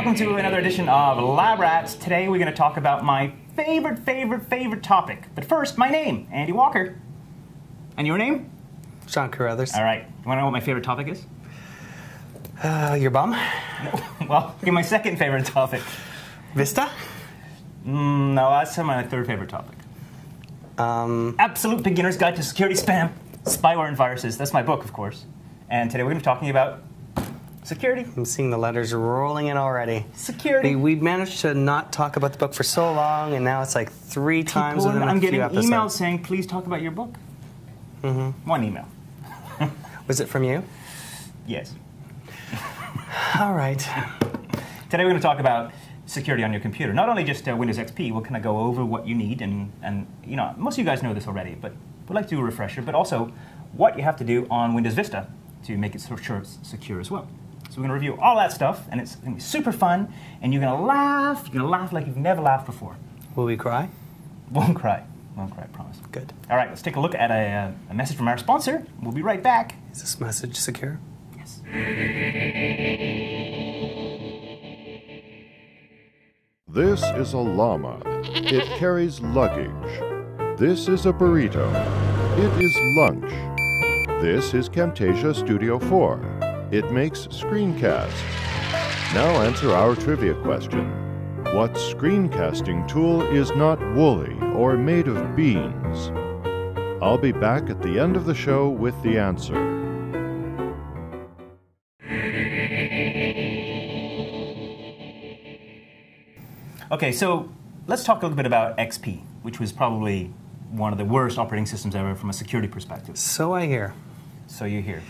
welcome to another edition of Lab Rats. Today we're going to talk about my favorite topic. But first, my name, Andy Walker. And your name? Sean Carruthers. All right. You want to know what my favorite topic is? Your bum? No. Well, my second favorite topic. Vista? No, that's my third favorite topic. Absolute Beginner's Guide to Security Spam, Spyware and Viruses. That's my book, of course. And today we're going to be talking about security. I'm seeing the letters rolling in already. Security. We managed to not talk about the book for so long, and now it's like three times within a few episodes. I'm getting emails saying, please talk about your book. Mm-hmm. One email. Was it from you? Yes. All right. Today we're going to talk about security on your computer. Not only just Windows XP, we'll kind of go over what you need, and you know, most of you guys know this already, but we'd like to do a refresher, but also what you have to do on Windows Vista to make it sure it's secure as well. So we're going to review all that stuff, and it's going to be super fun, and you're going to laugh. You're going to laugh like you've never laughed before. Will we cry? Won't cry. Won't cry, I promise. Good. All right, let's take a look at a message from our sponsor. We'll be right back. Is this message secure? Yes. This is a llama. It carries luggage. This is a burrito. It is lunch. This is Camtasia Studio 4. It makes screencasts. Now answer our trivia question. What screencasting tool is not woolly or made of beans? I'll be back at the end of the show with the answer. Okay, so let's talk a little bit about XP, which was probably one of the worst operating systems ever from a security perspective. So I hear. So you hear.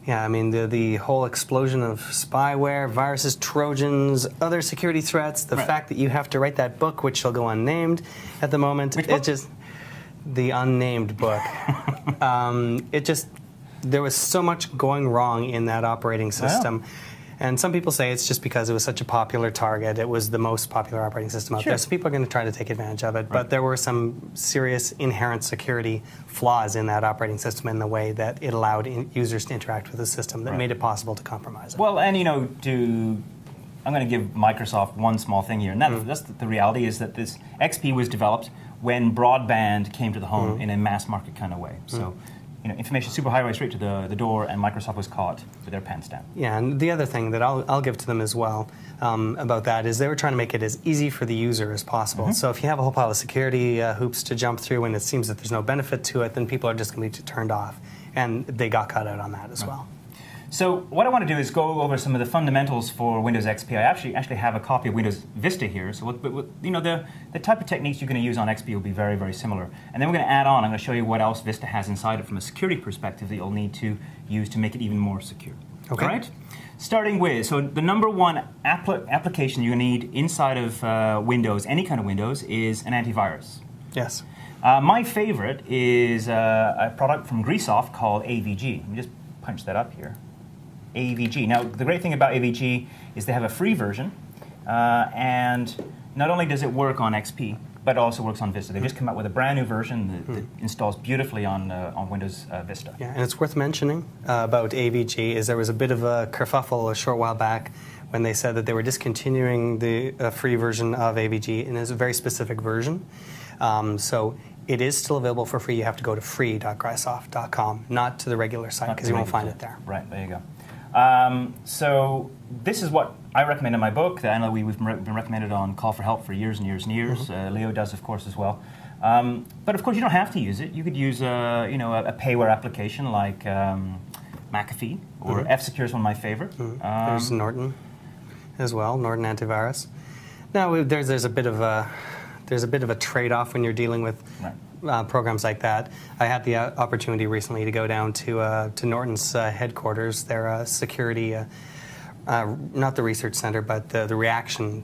Yeah, I mean, the whole explosion of spyware, viruses, Trojans, other security threats, the fact that you have to write that book, which shall go unnamed at the moment. Which book? It just, the unnamed book. There was so much going wrong in that operating system. Wow. And some people say it's just because it was such a popular target. It was the most popular operating system out there. So people are going to try to take advantage of it. But there were some serious inherent security flaws in that operating system in the way that it allowed users to interact with the system that made it possible to compromise it. Well, and you know, I'm going to give Microsoft one small thing here. And that's the reality is that this XP was developed when broadband came to the home in a mass market kind of way. So. You know, information superhighway straight to the door, and Microsoft was caught with their pants down. Yeah, and the other thing that I'll give to them as well about that is they were trying to make it as easy for the user as possible. So if you have a whole pile of security hoops to jump through and it seems that there's no benefit to it, then people are just going to be turned off. And they got cut out on that as well. So what I want to do is go over some of the fundamentals for Windows XP. I actually have a copy of Windows Vista here. So you know, the type of techniques you're going to use on XP will be very similar. And then we're going to add on. I'm going to show you what else Vista has inside it from a security perspective that you'll need to use to make it even more secure. Okay. All right? Starting with, so the number one application you're going to need inside of Windows, any kind of Windows, is an antivirus. Yes. My favorite is a product from Grisoft called AVG. Let me just punch that up here. AVG. Now, the great thing about AVG is they have a free version, and not only does it work on XP, but it also works on Vista. They've just come out with a brand new version that installs beautifully on Windows Vista. Yeah, and it's worth mentioning about AVG is there was a bit of a kerfuffle a short while back when they said that they were discontinuing the free version of AVG, and it's a very specific version. So it is still available for free. You have to go to free.grisoft.com, not to the regular site, because you won't find it there. Right, there you go. So this is what I recommend in my book. I know we've been recommended on Call for Help for years and years and years. Leo does, of course, as well. But of course, you don't have to use it. You could use a payware application like McAfee, or F-Secure is one of my favorite. There's Norton as well, Norton Anti-Virus. Now there's a bit of a trade-off when you're dealing with programs like that. I had the opportunity recently to go down to Norton's headquarters, their security, not the research center, but the reaction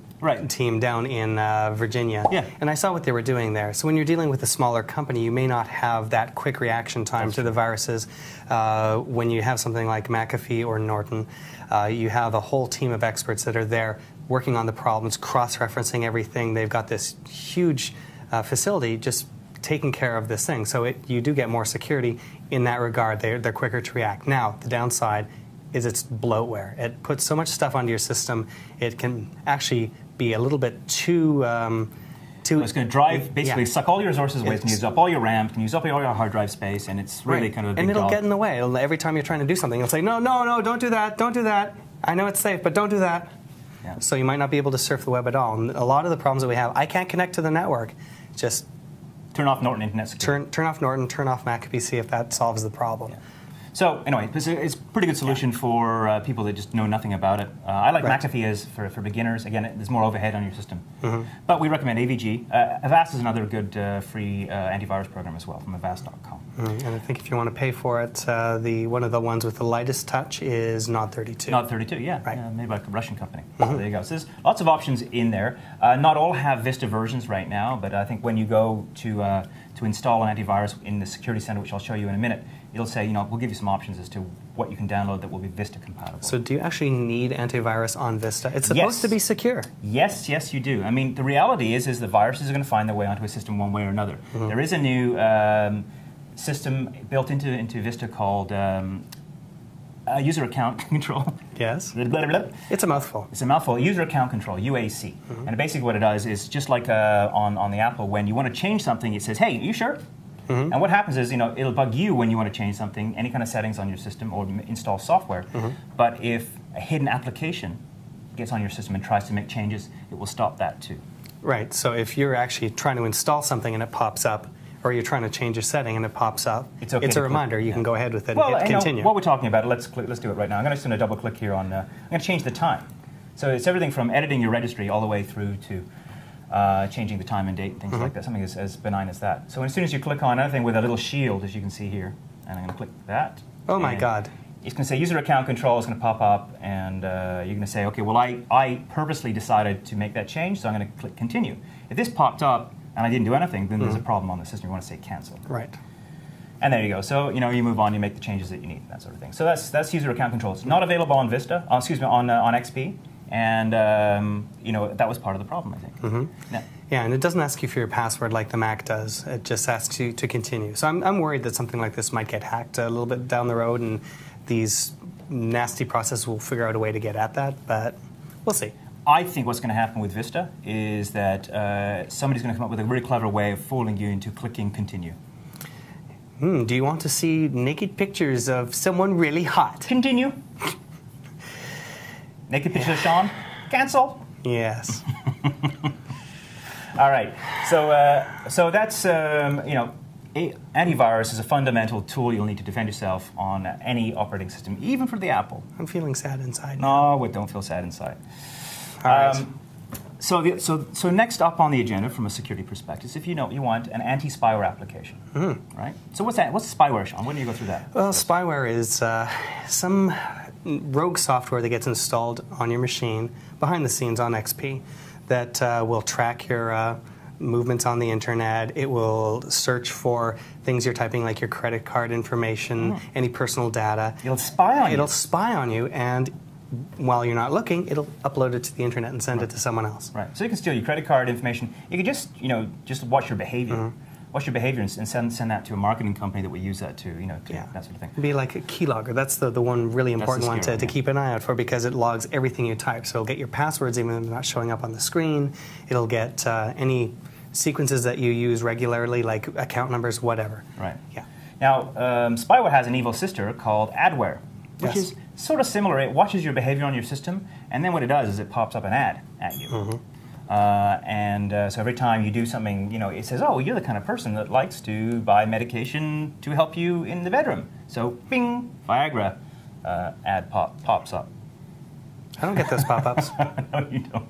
team down in Virginia. Yeah. And I saw what they were doing there. So when you're dealing with a smaller company, you may not have that quick reaction time to the viruses. When you have something like McAfee or Norton, you have a whole team of experts that are there working on the problems, cross-referencing everything. They've got this huge facility just taking care of this thing. So you do get more security in that regard. They're quicker to react. Now, the downside is it's bloatware. It puts so much stuff onto your system, it can actually be a little bit too... it's going to drive, basically suck all your resources away, can use up all your RAM, can use up all your hard drive space, and it's really kind of a big And it'll dog. get in the way. Every time you're trying to do something, it'll say, no, no, no, don't do that, don't do that. I know it's safe, but don't do that. Yeah. So you might not be able to surf the web at all. And a lot of the problems that we have, I can't connect to the network. Just turn off Norton Internet Security. Turn off Norton, turn off McAfee, see if that solves the problem. Yeah. So anyway, it's a pretty good solution for people that just know nothing about it. I like McAfee as for beginners. Again, there's more overhead on your system. But we recommend AVG. Avast is another good free antivirus program as well from avast.com. And I think if you want to pay for it, one of the ones with the lightest touch is NOD32. NOD32, yeah. Right. Made by a Russian company. So there you go. So there's lots of options in there. Not all have Vista versions right now, but I think when you go to install an antivirus in the Security Center, which I'll show you in a minute, it'll say, we'll give you some options as to what you can download that will be Vista compatible. So do you actually need antivirus on Vista? It's supposed to be secure. Yes, yes, you do. I mean, the reality is the viruses are going to find their way onto a system one way or another. There is a new system built into Vista called user account control. Yes. Blah, blah, blah. It's a mouthful. It's a mouthful. User account control, UAC. And basically what it does is just like on the Apple, when you want to change something, it says, hey, are you sure? And what happens is, it'll bug you when you want to change something, any kind of settings on your system or install software. But if a hidden application gets on your system and tries to make changes, it will stop that too. Right. So if you're actually trying to install something and it pops up, or you're trying to change a setting and it pops up, it's a reminder. You can go ahead with it and hit continue. What we're talking about, let's do it right now. I'm just going to double click here on, I'm going to change the time. So it's everything from editing your registry all the way through to changing the time and date and things like that, something as benign as that. So as soon as you click on anything with a little shield, as you can see here, and I'm going to click that. Oh my God. It's going to say user account control is going to pop up, and you're going to say, okay, well, I purposely decided to make that change, so I'm going to click continue. If this popped up and I didn't do anything, then there's a problem on the system. You want to say cancel. Right. And there you go. So you move on, you make the changes that you need, that sort of thing. So that's user account control. It's not available on Vista, on XP, and that was part of the problem, I think. Yeah, and it doesn't ask you for your password like the Mac does. It just asks you to continue. So I'm worried that something like this might get hacked a little bit down the road, and these nasty processes will figure out a way to get at that, but we'll see. I think what's going to happen with Vista is that somebody's going to come up with a really clever way of fooling you into clicking continue. Do you want to see naked pictures of someone really hot? Continue. Naked pictures of Sean? Cancel. Yes. All right. So that's antivirus is a fundamental tool you'll need to defend yourself on any operating system, even for the Apple. I'm feeling sad inside now. No, don't feel sad inside. All right. So next up on the agenda from a security perspective is if you want an anti-spyware application, right? So what's that? What's spyware, Sean? When do you go through that? Well, spyware is some rogue software that gets installed on your machine behind the scenes on XP that will track your movements on the internet. It will search for things you're typing, like your credit card information, any personal data. It'll spy on you. It'll spy on you, and while you're not looking, it'll upload it to the internet and send it to someone else. Right. So you can steal your credit card information. You can just watch your behavior. Watch your behavior and send that to a marketing company that will use that to that sort of thing. It'd be like a keylogger. That's the one really important one to keep an eye out for, because it logs everything you type. So it'll get your passwords even if they're not showing up on the screen. It'll get any sequences that you use regularly, like account numbers, whatever. Right. Yeah. Now, spyware has an evil sister called adware, which is sort of similar. It watches your behavior on your system, and then what it does is it pops up an ad at you. So every time you do something, it says, oh, you're the kind of person that likes to buy medication to help you in the bedroom. So, bing, Viagra ad pops up. I don't get those pop-ups. No, you don't.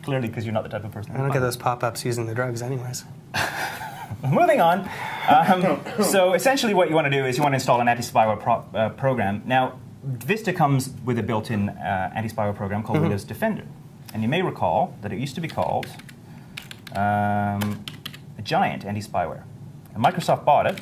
Clearly, because you're not the type of person. I don't get those pop-ups using the drugs anyways. Moving on. So essentially what you want to do is you want to install an anti-spyware program. Now, Vista comes with a built-in anti-spyware program called Windows Defender. And you may recall that it used to be called a Giant Anti-Spyware. And Microsoft bought it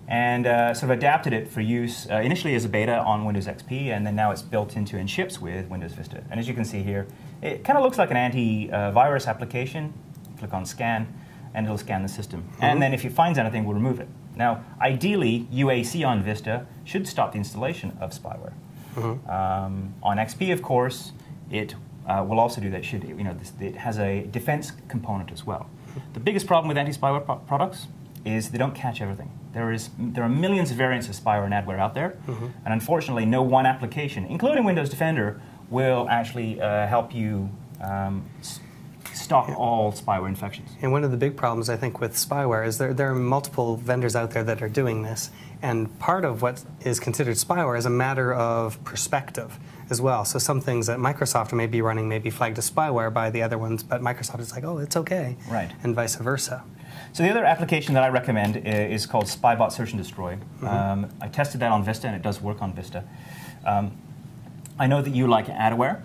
and sort of adapted it for use initially as a beta on Windows XP, and then now it's built into and ships with Windows Vista. And as you can see here, it kind of looks like an anti-virus application. Click on Scan, and it'll scan the system. And then if it finds anything, we'll remove it. Now, ideally, UAC on Vista should stop the installation of spyware. On XP, of course, it will also do that. It has a defense component as well. The biggest problem with anti-spyware products is they don't catch everything. There are millions of variants of spyware and adware out there, and unfortunately, no one application, including Windows Defender, will actually help you stop all spyware infections. And one of the big problems, I think, with spyware is there are multiple vendors out there that are doing this, and part of what is considered spyware is a matter of perspective as well. So some things that Microsoft may be running may be flagged as spyware by the other ones, but Microsoft is like, oh, it's okay, right, and vice versa. So the other application that I recommend is called Spybot Search and Destroy. I tested that on Vista, and it does work on Vista. I know that you like adware,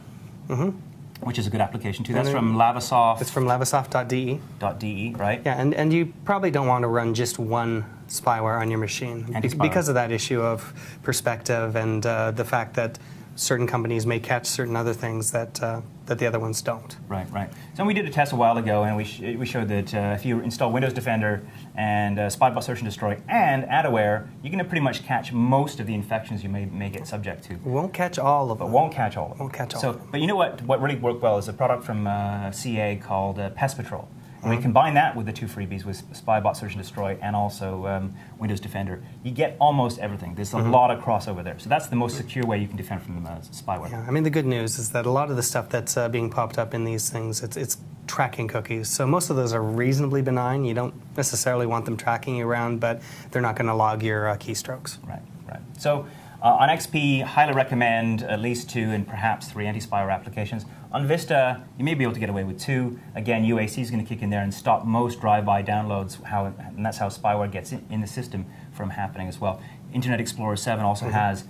which is a good application too. That's from Lavasoft. It's from lavasoft.de. .de, right? Yeah, and you probably don't want to run just one spyware on your machine because of that issue of perspective and the fact that certain companies may catch certain other things that the other ones don't. Right, right. So we did a test a while ago, and we showed that if you install Windows Defender and Spybot Search and Destroy and adware, you're going to pretty much catch most of the infections you may get subject to. Won't catch all of them. But won't catch all of them. Won't catch all of them. But you know what really worked well is a product from CA called Pest Patrol. And we combine that with the two freebies, with Spybot Search and Destroy and also Windows Defender. You get almost everything. There's a lot of crossover there. So that's the most secure way you can defend from spyware. Yeah, I mean, the good news is that a lot of the stuff that's being popped up in these things, it's tracking cookies. So most of those are reasonably benign. You don't necessarily want them tracking you around, but they're not going to log your keystrokes. Right, right. So on XP, highly recommend at least 2 and perhaps 3 anti-spyware applications. On Vista, you may be able to get away with 2. Again, UAC is going to kick in there and stop most drive-by downloads, and that's how spyware gets in the system from happening as well. Internet Explorer 7 also has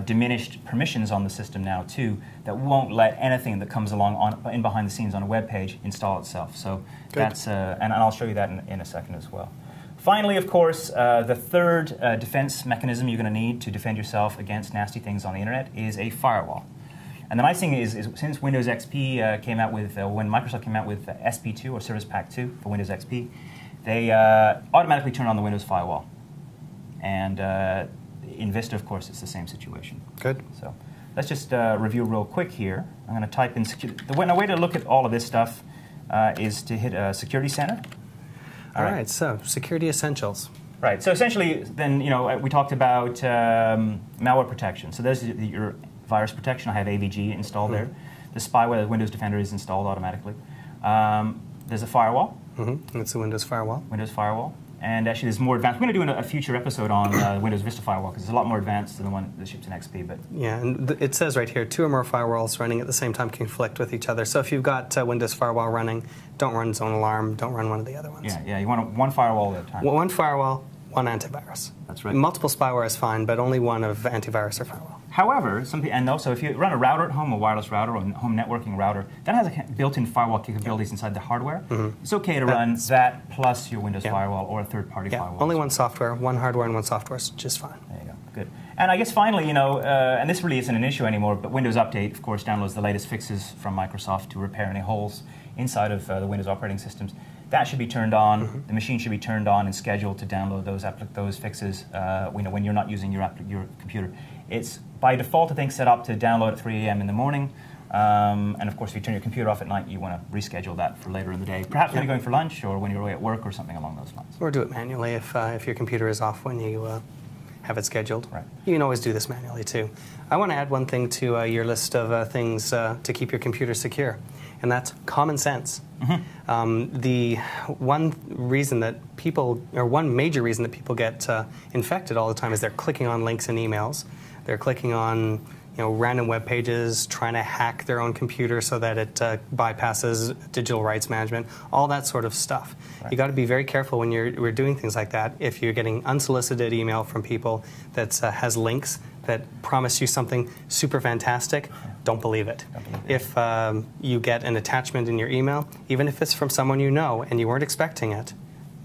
diminished permissions on the system now, too, that won't let anything that comes along in behind the scenes on a web page install itself. So that's, and I'll show you that in a second as well. Finally, of course, the third defense mechanism you're going to need to defend yourself against nasty things on the internet is a firewall. And the nice thing is since Windows XP came out with, when Microsoft came out with SP2 or Service Pack 2 for Windows XP, they automatically turn on the Windows firewall. And in Vista, of course, it's the same situation. Good. So let's just review real quick here. I'm going to type in the way to look at all of this stuff is to hit Security Center. All right, so security essentials. Right, so essentially then, we talked about malware protection. So there's your virus protection. I have AVG installed there. The spyware, the Windows Defender is installed automatically. There's a firewall. It's the Windows Firewall. Windows Firewall. And actually there's more advanced. We're going to do a future episode on Windows Vista Firewall because it's a lot more advanced than the one that ships in XP. But yeah, and it says right here, 2 or more firewalls running at the same time conflict with each other. So if you've got Windows Firewall running, don't run Zone Alarm, don't run one of the other ones. Yeah, you want one firewall at a time. One firewall, one antivirus. That's right. Multiple spyware is fine, but only one of antivirus or firewall. However, and also if you run a router at home, a wireless router or a home networking router, that has built-in firewall capabilities inside the hardware. It's okay to run that plus your Windows Firewall or a third-party firewall. Only one software, one hardware and one software is just fine. There you go. Good. And I guess finally, and this really isn't an issue anymore, but Windows Update, of course, downloads the latest fixes from Microsoft to repair any holes inside of the Windows operating systems. That should be turned on. The machine should be turned on and scheduled to download those fixes when you're not using your computer. It's by default, I think, set up to download at 3 a.m. in the morning. And of course, if you turn your computer off at night, you want to reschedule that for later in the day. Perhaps when you're going for lunch or when you're away at work or something along those lines. Or do it manually if your computer is off when you have it scheduled. Right. You can always do this manually, too. I want to add one thing to your list of things to keep your computer secure, and that's Commonsense. The one reason that people, or one major reason that people get infected all the time is they're clicking on links in emails. They're clicking on random web pages, trying to hack their own computer so that it bypasses digital rights management, all that sort of stuff. Right. You got to be very careful when we're doing things like that. If you're getting unsolicited email from people that has links that promise you something super fantastic, don't believe it. If you get an attachment in your email, even if it's from someone you know and you weren't expecting it,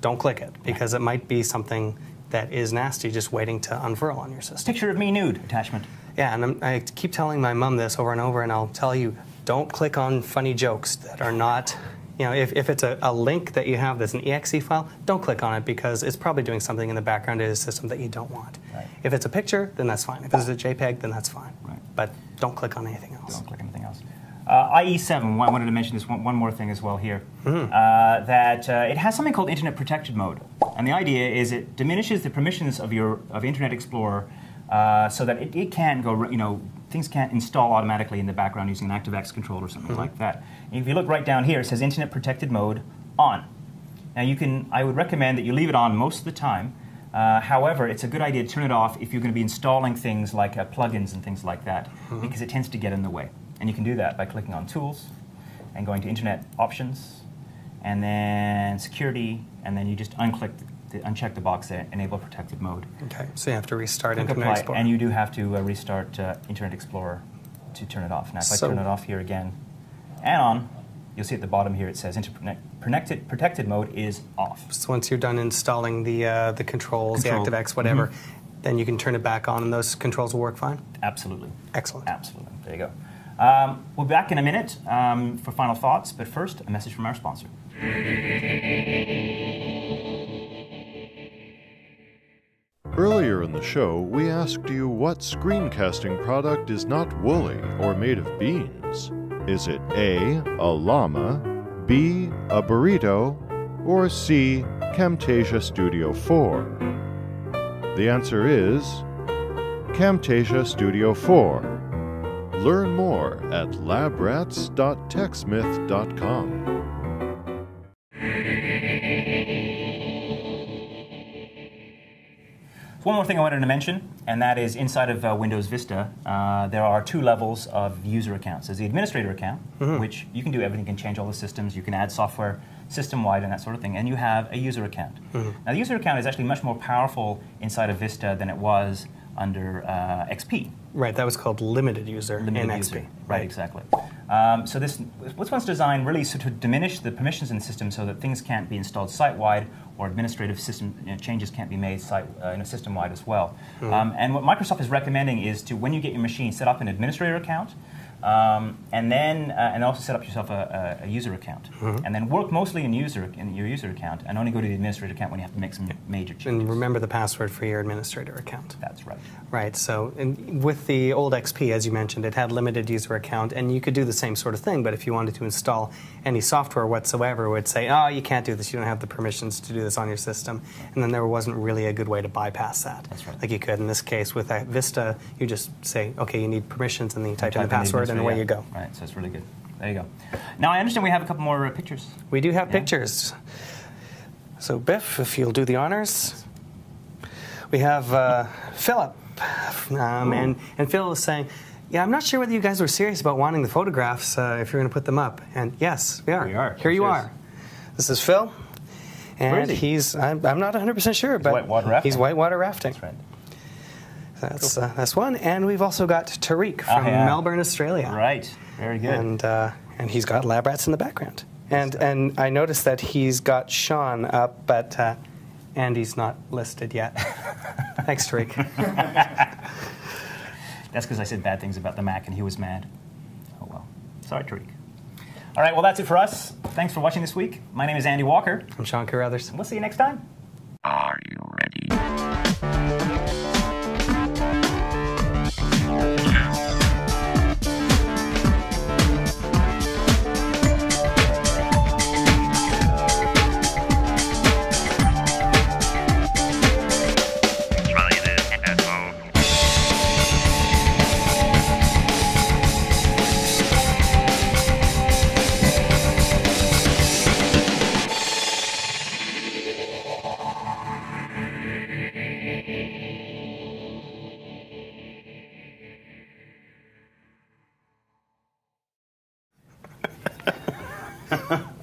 don't click it because it might be something that is nasty just waiting to unfurl on your system. Picture of me nude attachment. Yeah, and I keep telling my mom this over and over, and I'll tell you, don't click on funny jokes that are not You know, if it's a link that you have that's an exe file, don't click on it because it's probably doing something in the background of the system that you don't want. Right. If it's a picture, then that's fine. If it's a JPEG, then that's fine. Right. But don't click on anything else. Don't click anything else. IE7, I wanted to mention this one more thing as well here, that it has something called Internet Protected Mode. And the idea is it diminishes the permissions of Internet Explorer so that it can't go, things can't install automatically in the background using an ActiveX control or something like that. And if you look right down here, it says Internet Protected Mode on. Now I would recommend that you leave it on most of the time. However, it's a good idea to turn it off if you're going to be installing things like plugins and things like that, because it tends to get in the way. And you can do that by clicking on Tools and going to Internet Options, and then Security, and then you just uncheck the box there, Enable Protected Mode. Okay, so you have to restart Click Internet Apply, Explorer. and you do have to restart Internet Explorer to turn it off. Now, if I turn it off here again and on, you'll see at the bottom here it says Protected Mode is off. So once you're done installing the controls, the ActiveX, whatever, then you can turn it back on, and those controls will work fine? Absolutely. Excellent. Absolutely. There you go. We'll be back in a minute for final thoughts, but first, a message from our sponsor. Earlier in the show, we asked you what screencasting product is not woolly or made of beans. Is it A, a llama, B, a burrito, or C, Camtasia Studio 4? The answer is Camtasia Studio 4. Learn more at labrats.techsmith.com. One more thing I wanted to mention, and that is inside of Windows Vista, there are two levels of user accounts. There's the administrator account, which you can do everything, you can change all the systems, you can add software system-wide and that sort of thing, and you have a user account. Now, the user account is actually much more powerful inside of Vista than it was under XP. Right, that was called limited user in XP. Right, exactly. So this one's designed really to diminish the permissions in the system so that things can't be installed site-wide or administrative system changes can't be made system-wide as well. And what Microsoft is recommending is to, when you get your machine, set up an administrator account, and also set up yourself a user account, and then work mostly in your user account, and only go to the administrator account when you have to make some major changes. And remember the password for your administrator account. That's right. Right. So with the old XP, as you mentioned, it had limited user account, and you could do the same sort of thing. But if you wanted to install any software whatsoever, it would say, "Oh, you can't do this. You don't have the permissions to do this on your system." And then there wasn't really a good way to bypass that. That's right. Like you could in this case with Vista, you just say, "Okay, you need permissions," and then you type in the password, and away you go. Right. So it's really good. There you go. Now I understand we have a couple more pictures. We do have pictures. So Biff, if you'll do the honors. We have Philip, and Phil is saying, "Yeah, I'm not sure whether you guys were serious about wanting the photographs if you're going to put them up." And yes, we are. We are. Here you are. This is Phil, and Where is he? I'm not 100% sure, but whitewater rafting. he's whitewater rafting. That's right. That's one, and we've also got Tariq from Melbourne, Australia. Right, very good. And he's got lab rats in the background. And I noticed that he's got Sean up, but Andy's not listed yet. Thanks, Tariq. That's because I said bad things about the Mac, and he was mad. Oh well. Sorry, Tariq. All right, well that's it for us. Thanks for watching this week. My name is Andy Walker. I'm Sean Carruthers. We'll see you next time. Are you ready?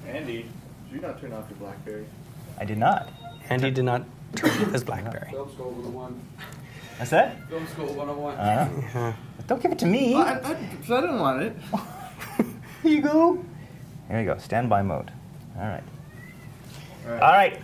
Andy, did you not turn off your BlackBerry? I did not. Andy did not turn off his BlackBerry. Film School 101. What's that? Film School 101. Don't give it to me. I didn't want it. Here you go. Here you go. Standby mode. All right. All right. All right.